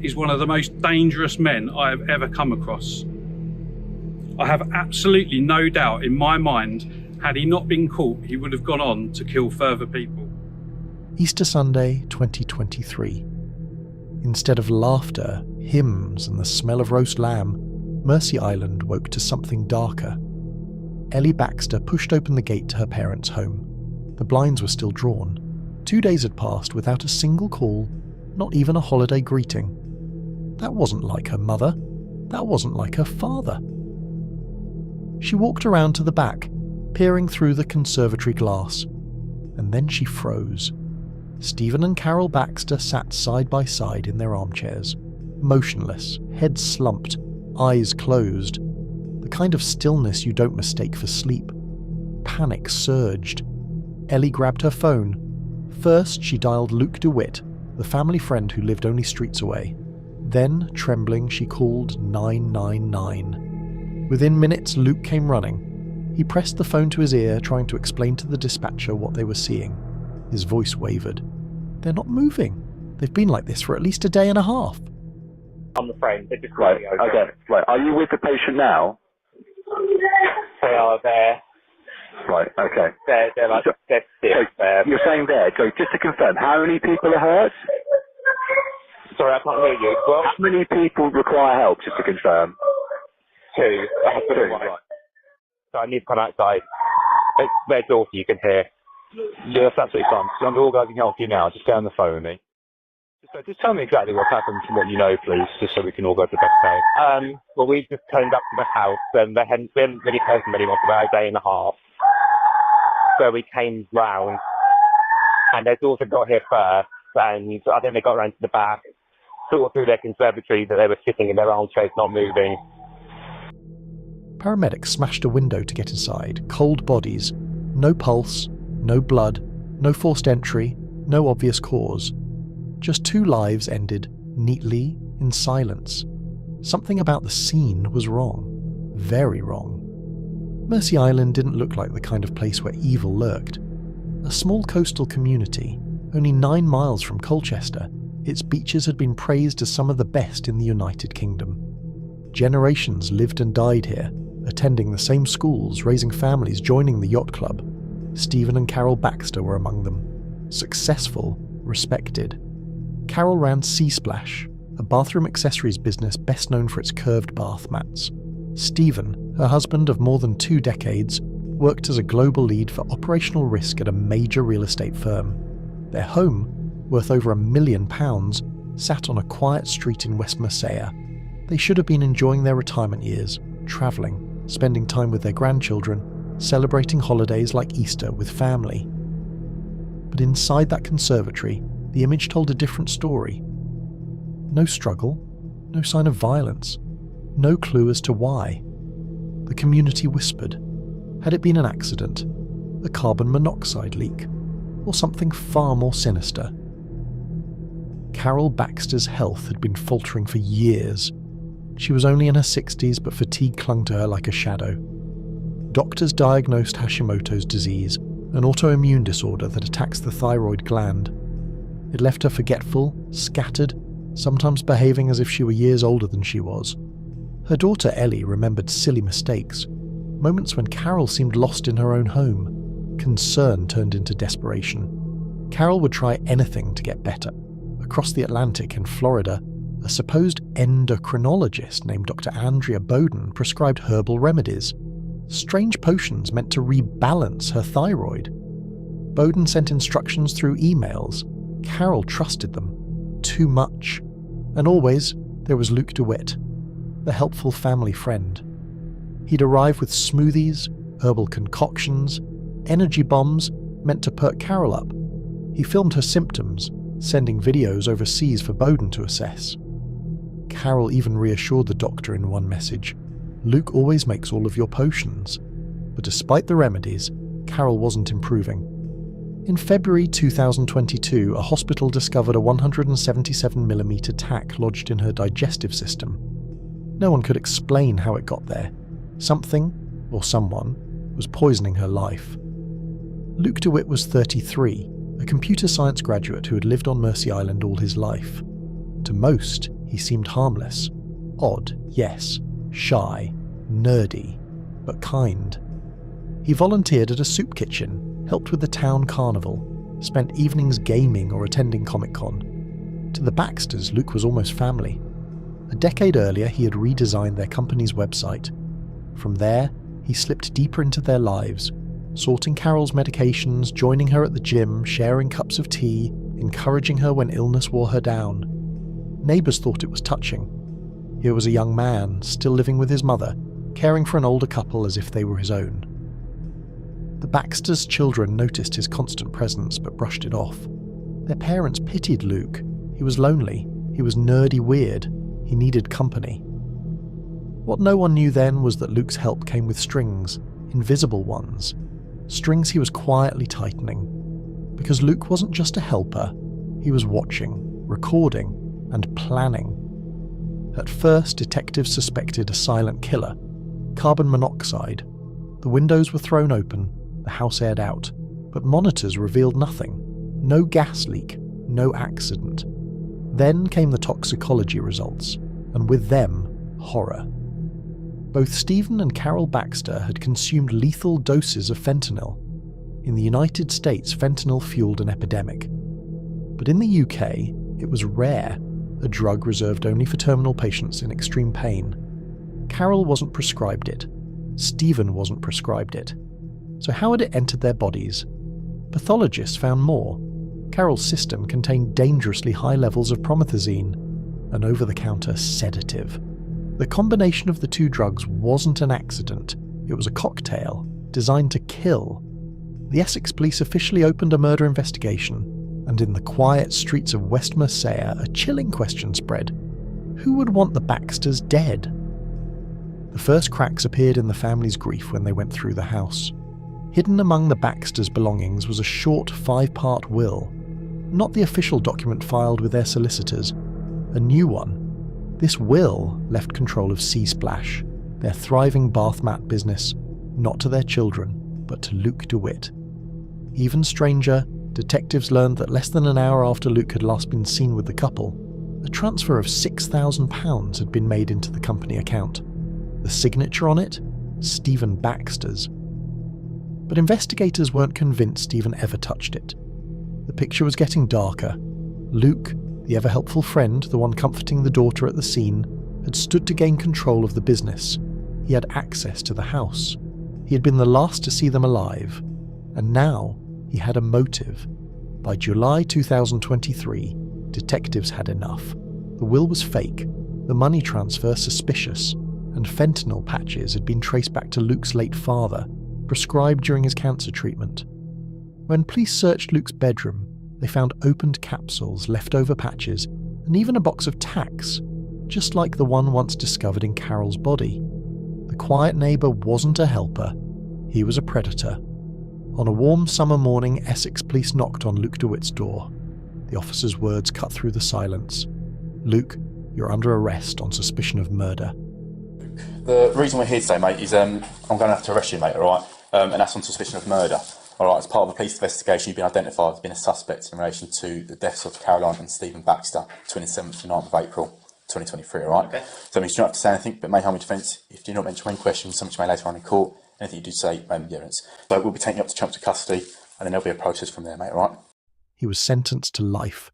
is one of the most dangerous men I have ever come across. I have absolutely no doubt in my mind, had he not been caught, he would have gone on to kill further people. Easter Sunday 2023. Instead of laughter, hymns and the smell of roast lamb, Mercy Island woke to something darker. Ellie Baxter pushed open the gate to her parents' home. The blinds were still drawn. 2 days had passed without a single call, not even a holiday greeting. That wasn't like her mother. That wasn't like her father. She walked around to the back, peering through the conservatory glass, and then she froze. Stephen and Carol Baxter sat side by side in their armchairs, motionless, heads slumped, eyes closed, the kind of stillness you don't mistake for sleep. Panic surged. Ellie grabbed her phone. First, she dialed Luke Dit, the family friend who lived only streets away. Then, trembling, she called 999. Within minutes, Luke came running. He pressed the phone to his ear, trying to explain to the dispatcher what they were seeing. His voice wavered. "They're not moving. They've been like this for at least a day and a half." I'm the friend. They're just Right, okay. Right, are you with the patient now? They are there. Right, okay. They're like, they're sick. You're saying there, so just to confirm, how many people are hurt? Sorry, I can't hear you. Well, How many people require help, just to confirm? 2. I have to do one. Right. So I need to come outside. It's their daughter you can hear. Yeah, that's absolutely fine. So I'm all going to help you now. Just stay on the phone with me. Just tell me exactly what's happened from what you know, please, just so we can all go to the best day. Well, we just turned up to the house, and we hadn't really heard from anyone for about a day and a half. So we came round, and their daughter got here first, and I think they got around to the back, sort of through their conservatory, that they were sitting in their armchairs, not moving. Paramedics smashed a window to get inside. Cold bodies. No pulse, no blood, no forced entry, no obvious cause. Just 2 lives ended, neatly, in silence. Something about the scene was wrong. Very wrong. Mercy Island didn't look like the kind of place where evil lurked. A small coastal community, only 9 miles from Colchester, its beaches had been praised as some of the best in the United Kingdom. Generations lived and died here, attending the same schools, raising families, joining the yacht club. Stephen and Carol Baxter were among them. Successful, respected. Carol ran Sea Splash, a bathroom accessories business best known for its curved bath mats. Stephen, her husband of more than 2 decades, worked as a global lead for operational risk at a major real estate firm. Their home, worth over £1 million, sat on a quiet street in West Marseille. They should have been enjoying their retirement years, travelling, spending time with their grandchildren, celebrating holidays like Easter with family. But inside that conservatory, the image told a different story. No struggle, no sign of violence, no clue as to why. The community whispered. Had it been an accident, a carbon monoxide leak, or something far more sinister? Carol Baxter's health had been faltering for years. She was only in her 60s, but fatigue clung to her like a shadow. Doctors diagnosed Hashimoto's disease, an autoimmune disorder that attacks the thyroid gland. It left her forgetful, scattered, sometimes behaving as if she were years older than she was. Her daughter Ellie remembered silly mistakes, moments when Carol seemed lost in her own home. Concern turned into desperation. Carol would try anything to get better. Across the Atlantic in Florida, a supposed endocrinologist named Dr. Andrea Bowden prescribed herbal remedies, strange potions meant to rebalance her thyroid. Bowden sent instructions through emails. Carol trusted them. Too much. And always, there was Luke Dit, the helpful family friend. He'd arrive with smoothies, herbal concoctions, energy bombs meant to perk Carol up. He filmed her symptoms, sending videos overseas for Bowden to assess. Carol even reassured the doctor in one message, "Luke always makes all of your potions." But despite the remedies, Carol wasn't improving. In February 2022, a hospital discovered a 177mm tack lodged in her digestive system. No one could explain how it got there. Something, or someone, was poisoning her life. Luke Dit was 33, a computer science graduate who had lived on Mercy Island all his life. To most, He seemed harmless. Odd, yes. Shy. Nerdy. But kind. He volunteered at a soup kitchen, helped with the town carnival, spent evenings gaming or attending Comic-Con. To the Baxters, Luke was almost family. A decade earlier, he had redesigned their company's website. From there, he slipped deeper into their lives, sorting Carol's medications, joining her at the gym, sharing cups of tea, encouraging her when illness wore her down. Neighbours thought it was touching. Here was a young man, still living with his mother, caring for an older couple as if they were his own. The Baxters' children noticed his constant presence but brushed it off. Their parents pitied Luke. He was lonely. He was nerdy weird. He needed company. What no one knew then was that Luke's help came with strings, invisible ones. Strings he was quietly tightening. Because Luke wasn't just a helper, he was watching, recording, and planning. At first, detectives suspected a silent killer. Carbon monoxide. The windows were thrown open, the house aired out, but monitors revealed nothing. No gas leak, no accident. Then came the toxicology results, and with them, horror. Both Stephen and Carol Baxter had consumed lethal doses of fentanyl. In the United States, fentanyl fueled an epidemic. But in the UK, it was rare, a drug reserved only for terminal patients in extreme pain. Carol wasn't prescribed it. Stephen wasn't prescribed it. So how had it entered their bodies? Pathologists found more. Carol's system contained dangerously high levels of promethazine, an over-the-counter sedative. The combination of the two drugs wasn't an accident. It was a cocktail designed to kill. The Essex police officially opened a murder investigation, and in the quiet streets of West Mercia, a chilling question spread. Who would want the Baxters dead? The first cracks appeared in the family's grief when they went through the house. Hidden among the Baxters' belongings was a short 5-part will. Not the official document filed with their solicitors, a new one. This will left control of Seasplash, their thriving bath mat business, not to their children, but to Luke DeWitt. Even stranger, detectives learned that less than an hour after Luke had last been seen with the couple, a transfer of £6,000 had been made into the company account. The signature on it? Stephen Baxter's. But investigators weren't convinced Stephen ever touched it. The picture was getting darker. Luke, the ever-helpful friend, the one comforting the daughter at the scene, had stood to gain control of the business. He had access to the house. He had been the last to see them alive. And now he had a motive. By July 2023, detectives had enough. The will was fake, the money transfer suspicious, and fentanyl patches had been traced back to Luke's late father, prescribed during his cancer treatment. When police searched Luke's bedroom, they found opened capsules, leftover patches, and even a box of tacks, just like the one once discovered in Carol's body. The quiet neighbour wasn't a helper, he was a predator. On a warm summer morning, Essex police knocked on Luke DeWitt's door. The officer's words cut through the silence. "Luke, you're under arrest on suspicion of murder." The reason we're here today, mate, is I'm going to have to arrest you, mate, alright? And that's on suspicion of murder. Alright, as part of a police investigation, you've been identified as being a suspect in relation to the deaths of Caroline and Stephen Baxter, 27th to 9th of April, 2023, alright? Okay. So that means you don't have to say anything, but may harm your defence. If you do not mention any questions, something you may later on in court, anything you do say may be evidence. So we'll be taking you up to Chelmsford custody, and then there'll be a process from there, mate, alright? He was sentenced to life,